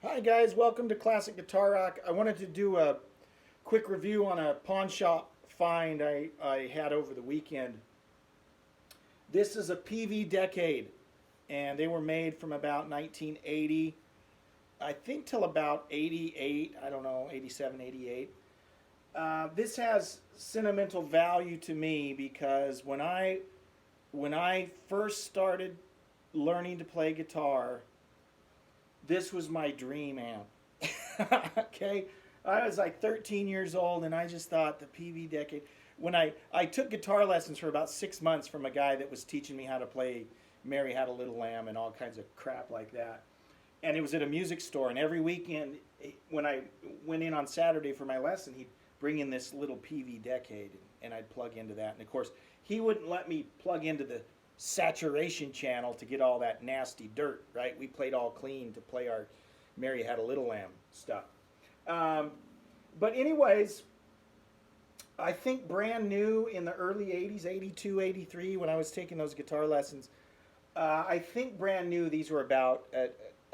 Hi guys, welcome to Classic Guitar Rock. I wanted to do a quick review on a pawn shop find I had over the weekend. This is a Peavey Decade, and they were made from about 1980, I think, till about 88, I don't know, 87, 88. This has sentimental value to me because when I first started learning to play guitar, this was my dream amp. Okay, I was like 13 years old, and I just thought the Peavey Decade. When I took guitar lessons for about 6 months from a guy that was teaching me how to play Mary Had a Little Lamb and all kinds of crap like that. And it was at a music store, and every weekend when I went in on Saturday for my lesson, he'd bring in this little Peavey Decade, and I'd plug into that. And of course, he wouldn't let me plug into the saturation channel to get all that nasty dirt, right? We played all clean to play our Mary Had a Little Lamb stuff. But anyways, I think brand new in the early 80s, 82, 83, when I was taking those guitar lessons, I think brand new these were about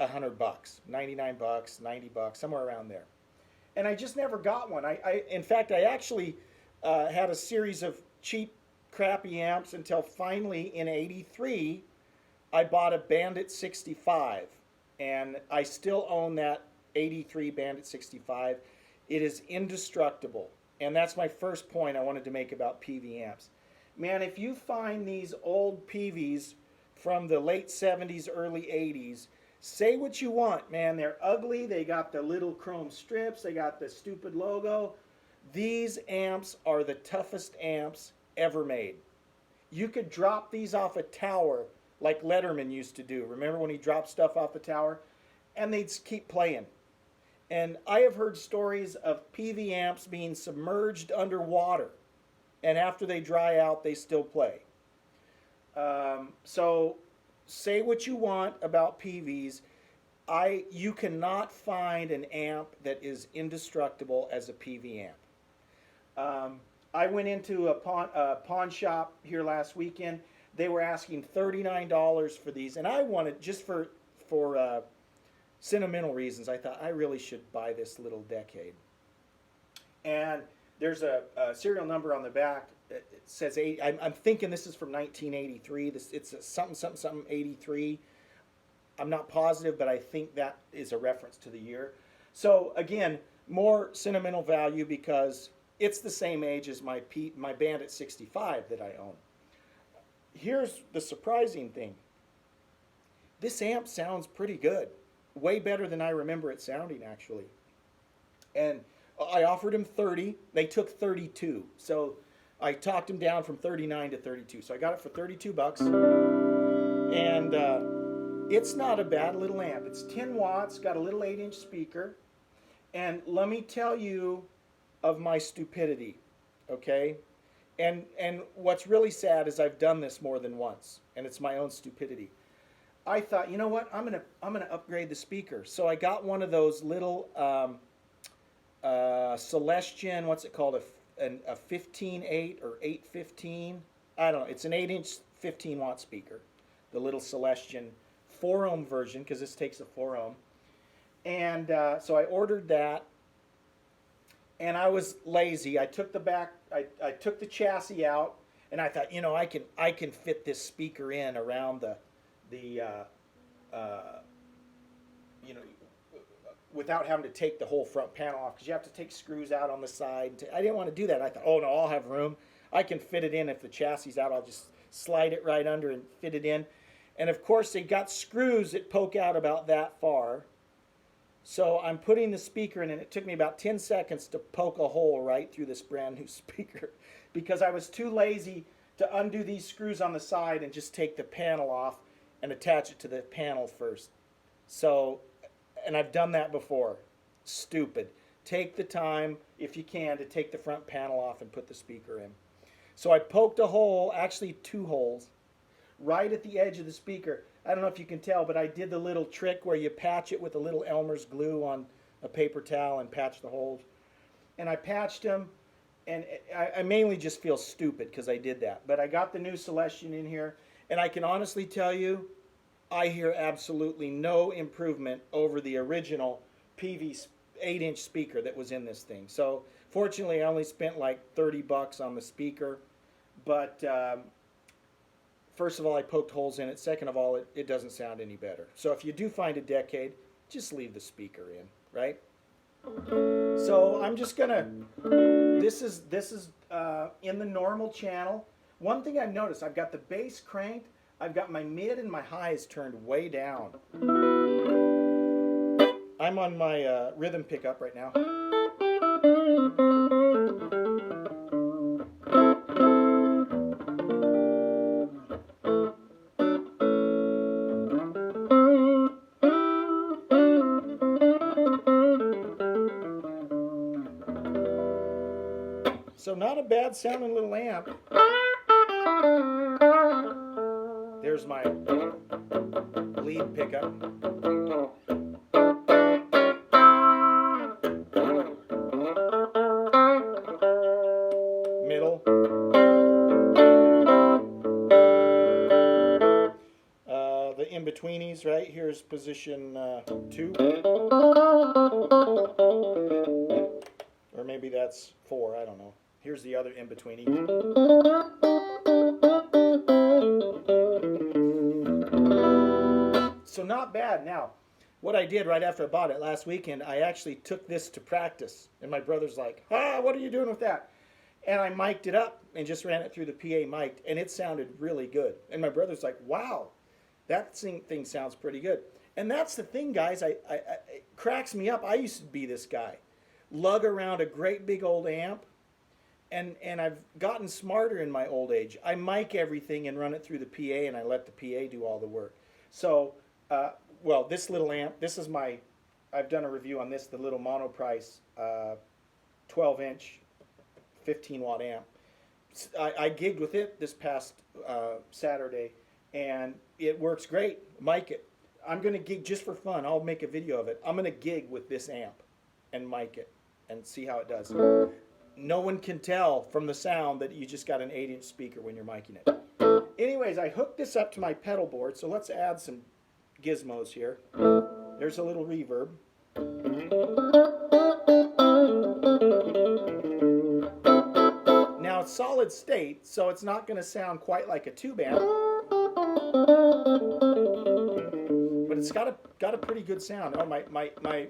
$100, 99 bucks, 90 bucks, somewhere around there. And I just never got one. In fact, I actually had a series of cheap crappy amps until finally in 83 I bought a Bandit 65, and I still own that 83 Bandit 65. It is indestructible, and that's my first point I wanted to make about Peavey amps. Man, if you find these old Peaveys from the late 70s, early 80s, say what you want, man. They're ugly, they got the little chrome strips, they got the stupid logo. These amps are the toughest amps ever made. You could drop these off a tower like Letterman used to do. Remember when he dropped stuff off the tower? And they'd keep playing. And I have heard stories of Peavey amps being submerged underwater, and after they dry out, they still play. So say what you want about Peaveys. You cannot find an amp that is indestructible as a Peavey amp. I went into a pawn shop here last weekend. They were asking $39 for these, and I wanted, just for sentimental reasons, I thought I really should buy this little Decade. And there's a serial number on the back. It says 8. I'm thinking this is from 1983. It's something 83. I'm not positive, but I think that is a reference to the year. So again, more sentimental value because it's the same age as my Bandit 65 that I own. Here's the surprising thing. This amp sounds pretty good. Way better than I remember it sounding, actually. And I offered him 30. They took 32. So I talked him down from 39 to 32. So I got it for 32 bucks. And it's not a bad little amp. It's 10 watts, got a little 8-inch speaker. And let me tell you of my stupidity, okay? And what's really sad is I've done this more than once, and it's my own stupidity. I thought, you know what? I'm gonna upgrade the speaker. So I got one of those little Celestion. What's it called? A 15.8 or 815. I don't know. It's an 8-inch 15-watt speaker. The little Celestion 4-ohm version, because this takes a 4-ohm. And so I ordered that. And I was lazy. I took I took the chassis out, and I thought, you know, I can fit this speaker in around you know, without having to take the whole front panel off, because you have to take screws out on the side. I didn't want to do that. I thought, oh no, I'll have room. I can fit it in. If the chassis is out, I'll just slide it right under and fit it in. And of course, they got screws that poke out about that far. So I'm putting the speaker in, and it took me about 10 seconds to poke a hole right through this brand new speaker because I was too lazy to undo these screws on the side and just take the panel off and attach it to the panel first. So, and I've done that before. Stupid. Take the time, if you can, to take the front panel off and put the speaker in. So I poked a hole, actually 2 holes, right at the edge of the speaker. I don't know if you can tell, but I did the little trick where you patch it with a little Elmer's glue on a paper towel and patch the holes. And I patched them, and I mainly just feel stupid because I did that. But I got the new Celestion in here, and I can honestly tell you, I hear absolutely no improvement over the original Peavey 8-inch speaker that was in this thing. So fortunately, I only spent like $30 on the speaker, but first of all, I poked holes in it. Second of all, it doesn't sound any better. So if you do find a Decade, just leave the speaker in, right? So I'm just gonna. This is in the normal channel. One thing I've noticed, I've got the bass cranked. I've got my mid and my highs turned way down. I'm on my rhythm pickup right now. So not a bad sounding little amp. There's my lead pickup. Middle. The in-betweenies, right? Here's position 2. Or maybe that's 4, I don't know. Here's the other in-betweenie. So not bad. Now, what I did right after I bought it last weekend, I actually took this to practice. And my brother's like, what are you doing with that? And I mic'd it up and just ran it through the PA mic'd, and it sounded really good. And my brother's like, wow, that thing sounds pretty good. And that's the thing, guys. It cracks me up. I used to be this guy. Lug around a great big old amp. And I've gotten smarter in my old age. I mic everything and run it through the PA, and I let the PA do all the work. So, well, this little amp, this is I've done a review on this, the little Monoprice 12-inch 15-watt amp. I gigged with it this past Saturday, and it works great. Mic it. I'm going to gig just for fun. I'll make a video of it. I'm going to gig with this amp and mic it and see how it does. No one can tell from the sound that you just got an 8-inch speaker when you're micing it. Anyways, I hooked this up to my pedal board, so let's add some gizmos here. There's a little reverb. Now it's solid state, so it's not going to sound quite like a tube amp, but it's got a pretty good sound. Oh, my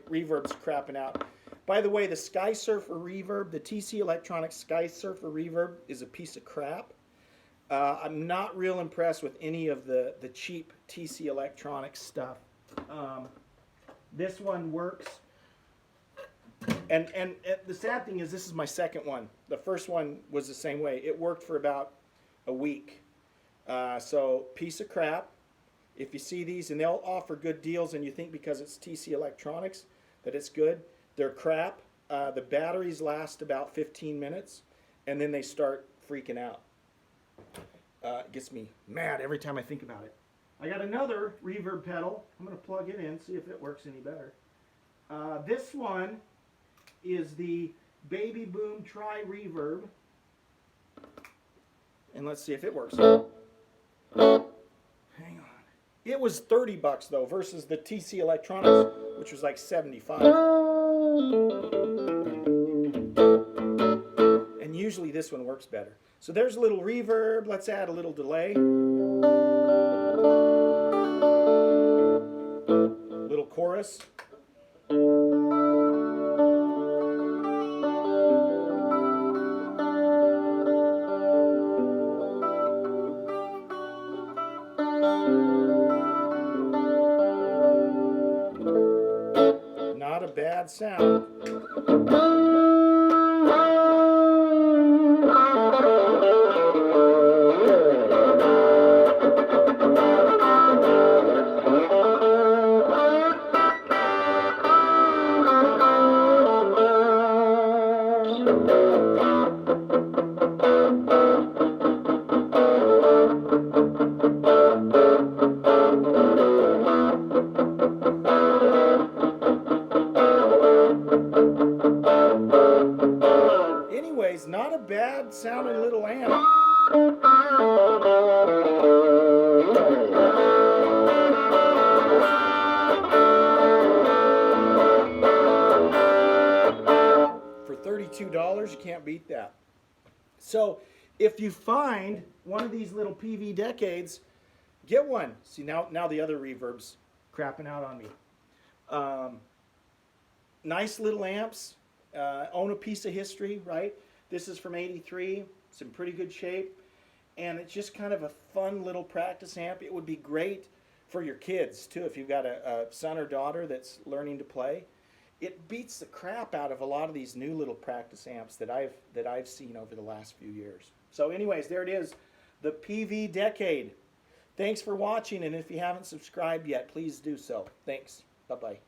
reverb's crapping out. By the way, the Sky Surfer reverb, the TC Electronics Sky Surfer reverb is a piece of crap. I'm not real impressed with any of the cheap TC Electronics stuff. This one works. And the sad thing is, this is my second one. The first one was the same way. It worked for about a week. So, piece of crap. If you see these, and they'll offer good deals, and you think because it's TC Electronics that it's good, they're crap. The batteries last about 15 minutes, and then they start freaking out. It gets me mad every time I think about it. I got another reverb pedal. I'm going to plug it in, see if it works any better. This one is the Baby Boom Tri Reverb. And let's see if it works. Hang on. It was $30 though, versus the TC Electronics, which was like $75. And usually this one works better. So there's a little reverb. Let's add a little delay. Little chorus. Not a bad sound. Anyways, not a bad sounding little amp. $32. You can't beat that. So if you find one of these little Peavey Decades, get one. See, now the other reverb's crapping out on me. Nice little amps. Own a piece of history, right? This is from '83. It's in pretty good shape. And it's just kind of a fun little practice amp. It would be great for your kids, too, if you've got a son or daughter that's learning to play. It beats the crap out of a lot of these new little practice amps that I've seen over the last few years. So anyways, there it is, the Peavey Decade. Thanks for watching, and if you haven't subscribed yet, please do so. Thanks. Bye-bye.